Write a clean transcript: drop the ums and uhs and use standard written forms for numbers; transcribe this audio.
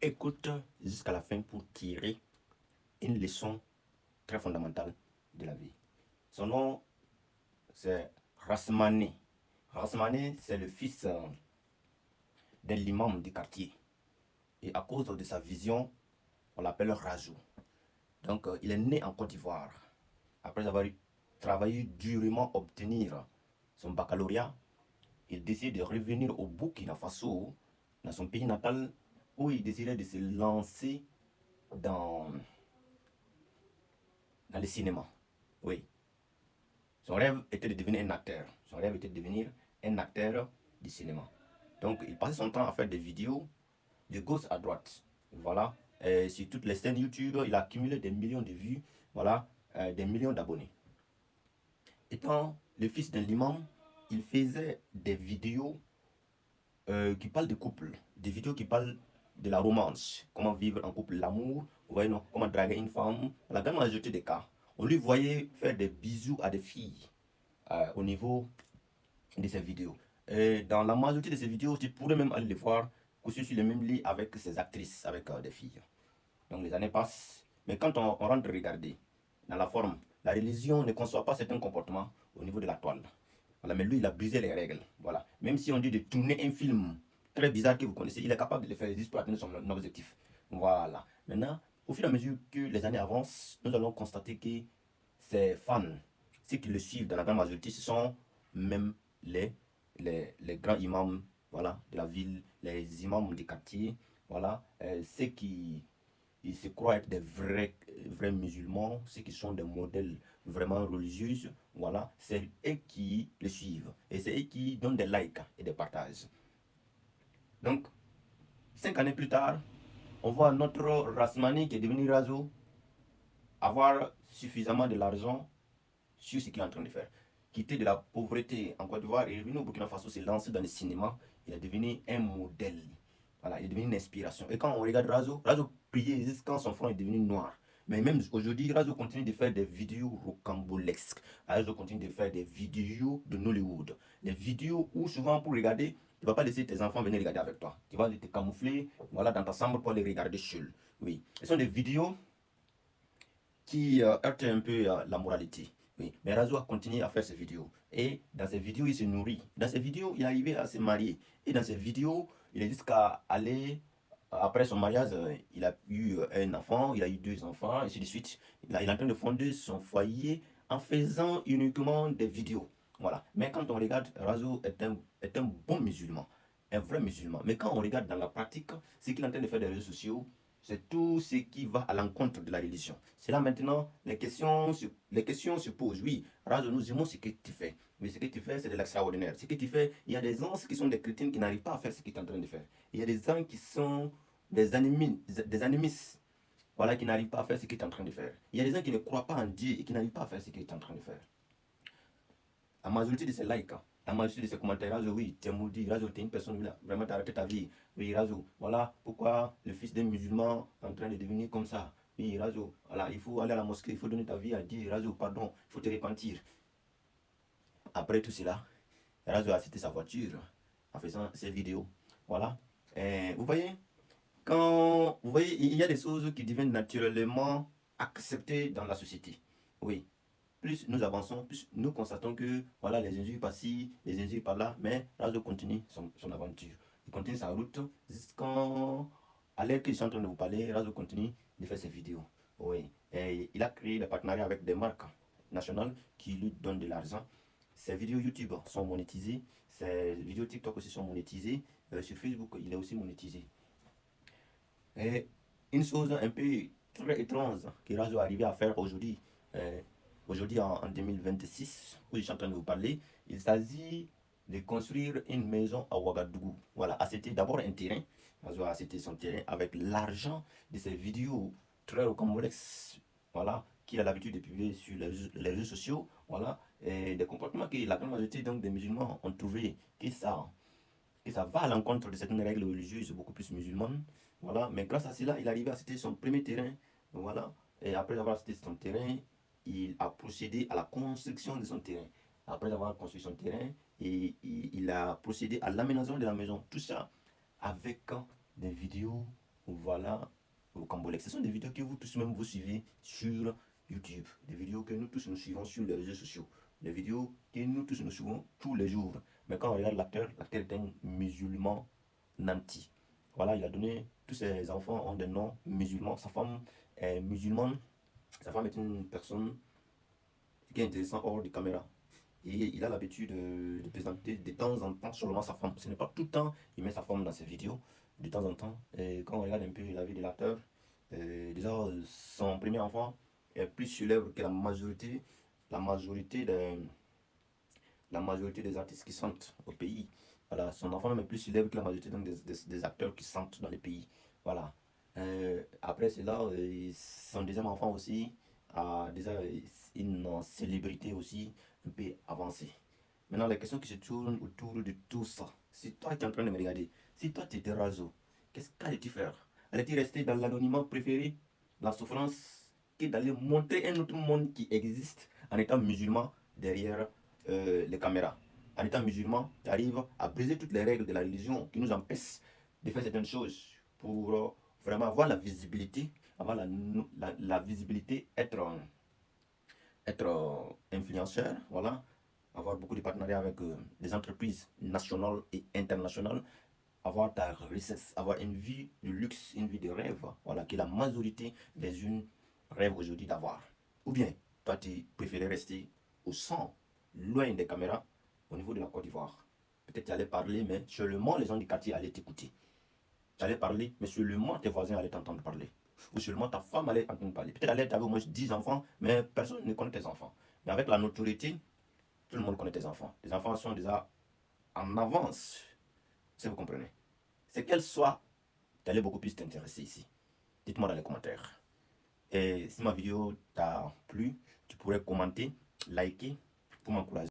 Écoute jusqu'à la fin pour tirer une leçon très fondamentale de la vie. Son nom, c'est Rasmani. Rasmani, c'est le fils de l'imam du quartier. Et à cause de sa vision, on l'appelle Razou. Donc, il est né en Côte d'Ivoire. Après avoir travaillé durement à obtenir son baccalauréat, il décide de revenir au Burkina Faso, dans son pays natal, où il décidait de se lancer dans le cinéma. Oui. Son rêve était de devenir un acteur. Son rêve était de devenir un acteur du cinéma. Donc, il passait son temps à faire des vidéos de gauche à droite. Voilà. Et sur toutes les chaînes YouTube, il a accumulé des millions de vues. Voilà. Des millions d'abonnés. Étant le fils d'un imam, il faisait des vidéos qui parlent de couple. Des vidéos qui parlent de la romance. Comment vivre en couple, l'amour. Vous voyez, non? Comment draguer une femme. La grande majorité des cas. On lui voyait faire des bisous à des filles au niveau de ses vidéos. Et dans la majorité de ses vidéos, tu pourrais même aller les voir coucher sur le même lit avec ses actrices, avec des filles. Donc les années passent, mais quand on rentre regarder dans la forme, la religion ne conçoit pas certains comportements au niveau de la toile. Voilà, mais lui, il a brisé les règles. Voilà. Même si on dit de tourner un film très bizarre que vous connaissez, il est capable de le faire juste pour atteindre son objectif. Voilà. Maintenant, au fur et à mesure que les années avancent, nous allons constater que ses fans, ceux qui le suivent dans la grande majorité, ce sont même les grands imams, voilà, de la ville, les imams des quartiers, voilà, ceux qui ils se croient être des vrais musulmans, ceux qui sont des modèles vraiment religieux, voilà, c'est eux qui le suivent et c'est eux qui donnent des likes et des partages. Donc, 5 années plus tard, on voit notre Rasmani qui est devenu Razo avoir suffisamment de l'argent sur ce qu'il est en train de faire. Quitter de la pauvreté en Côte d'Ivoire et revenu au Burkina Faso, se lancer dans le cinéma, il est devenu un modèle. Voilà, il est devenu une inspiration. Et quand on regarde Razo priait jusqu'à son front est devenu noir. Mais même aujourd'hui, Razo continue de faire des vidéos rocambolesques. Razo continue de faire des vidéos de Nollywood. Des vidéos où souvent pour regarder, tu ne vas pas laisser tes enfants venir regarder avec toi. Tu vas te camoufler voilà, dans ta chambre pour les regarder seul. Oui. Ce sont des vidéos qui heurtent un peu la moralité. Oui. Mais Razo a continué à faire ses vidéos. Et dans ses vidéos, il se nourrit. Dans ses vidéos, il est arrivé à se marier. Et dans ses vidéos, il est jusqu'à aller, après son mariage, il a eu un enfant, il a eu 2 enfants, et ainsi de suite. Il est en train de fonder son foyer en faisant uniquement des vidéos. Voilà. Mais quand on regarde, Razo est un bon musulman, un vrai musulman. Mais quand on regarde dans la pratique, ce qu'il est en train de faire des réseaux sociaux, c'est tout ce qui va à l'encontre de la religion. C'est là maintenant, les questions se posent. Oui, Razo, nous aimons ce que tu fais. Mais ce que tu fais, c'est de l'extraordinaire. Ce que tu fais, il y a des gens qui sont des chrétiens qui n'arrivent pas à faire ce que tu es en train de faire. Il y a des gens qui sont des animistes, voilà, qui n'arrivent pas à faire ce que tu es en train de faire. Il y a des gens qui ne croient pas en Dieu et qui n'arrivent pas à faire ce que tu es en train de faire. La majorité de ces likes, la majorité de ces commentaires, Razo, oui, tu es maudit, Razo, tu es une personne, là, vraiment, tu as arrêté ta vie. Oui, Razo, voilà pourquoi le fils d'un musulman est en train de devenir comme ça. Oui, Razo, voilà, il faut aller à la mosquée, il faut donner ta vie à Dieu. Razo, pardon, il faut te repentir. Après tout cela, Razo a cité sa voiture en faisant ses vidéos. Voilà. Et vous voyez, il y a des choses qui deviennent naturellement acceptées dans la société. Oui. Plus nous avançons, plus nous constatons que voilà, les injures par-ci, les injures par-là, mais Razo continue son aventure. Il continue sa route jusqu'à l'heure qu'il est en train de vous parler, Razo continue de faire ses vidéos. Oui. Et il a créé des partenariats avec des marques nationales qui lui donnent de l'argent. Ses vidéos YouTube sont monétisées, ses vidéos TikTok aussi sont monétisées. Sur Facebook, il est aussi monétisé. Et une chose un peu très étrange que Razo est arrivé à faire aujourd'hui, aujourd'hui en 2026, où je suis en train de vous parler, il s'agit de construire une maison à Ouagadougou. Voilà, acheter d'abord un terrain. Razo a acheté son terrain avec l'argent de ses vidéos très complexes, voilà, qu'il a l'habitude de publier sur les réseaux sociaux, voilà, et des comportements que la grande majorité donc, des musulmans ont trouvé que ça va à l'encontre de certaines règles religieuses beaucoup plus musulmanes. Voilà. Mais grâce à cela, il arrivait à acheter son premier terrain. Voilà. Et après avoir acheté son terrain, il a procédé à la construction de son terrain. Après avoir construit son terrain, il a procédé à l'aménagement de la maison. Tout ça avec des vidéos Voilà, au Cambolex. Ce sont des vidéos que vous tous même vous suivez sur YouTube. Des vidéos que nous tous nous suivons sur les réseaux sociaux. Des vidéos que nous tous nous suivons tous les jours. Mais quand on regarde l'acteur est un musulman nanti. Voilà, il a donné, tous ses enfants ont des noms musulmans. Sa femme est musulmane. Sa femme est une personne qui est intéressante hors de caméra. Et il a l'habitude de présenter de temps en temps seulement sa femme. Ce n'est pas tout le temps il met sa femme dans ses vidéos. De temps en temps. Et quand on regarde un peu la vie de l'acteur, déjà son premier enfant est plus célèbre que la majorité des, la majorité des artistes qui chantent au pays. Voilà, son enfant même est plus célèbre que la majorité donc, des acteurs qui chantent dans les pays. Voilà. Après cela, son deuxième enfant aussi a déjà une célébrité aussi un peu avancée. Maintenant, la question qui se tourne autour de tout ça, si toi tu es en train de me regarder, si toi tu étais Razo, qu'est-ce qu'allais-tu faire? Allais-tu rester dans l'anonymat préféré, la souffrance, que d'aller montrer un autre monde qui existe en étant musulman derrière les caméras? En étant musulman, tu arrives à briser toutes les règles de la religion qui nous empêchent de faire certaines choses pour vraiment avoir la visibilité, avoir la visibilité, être influenceur, voilà, avoir beaucoup de partenariats avec des entreprises nationales et internationales, avoir ta richesse, avoir une vie de luxe, une vie de rêve, voilà, que la majorité des jeunes rêvent aujourd'hui d'avoir. Ou bien, toi, tu préférais rester au centre, loin des caméras, au niveau de la Côte d'Ivoire. Peut-être tu allais parler, mais seulement les gens du quartier allaient t'écouter. Tu allais parler, mais seulement tes voisins allaient t'entendre parler. Ou seulement ta femme allait entendre parler. Peut-être elle avait au moins 10 enfants, mais personne ne connaît tes enfants. Mais avec la notoriété, tout le monde connaît tes enfants. Les enfants sont déjà en avance, si vous comprenez. C'est qu'elle soit, tu allais beaucoup plus t'intéresser ici. Dites-moi dans les commentaires. Et si ma vidéo t'a plu, tu pourrais commenter, liker pour m'encourager.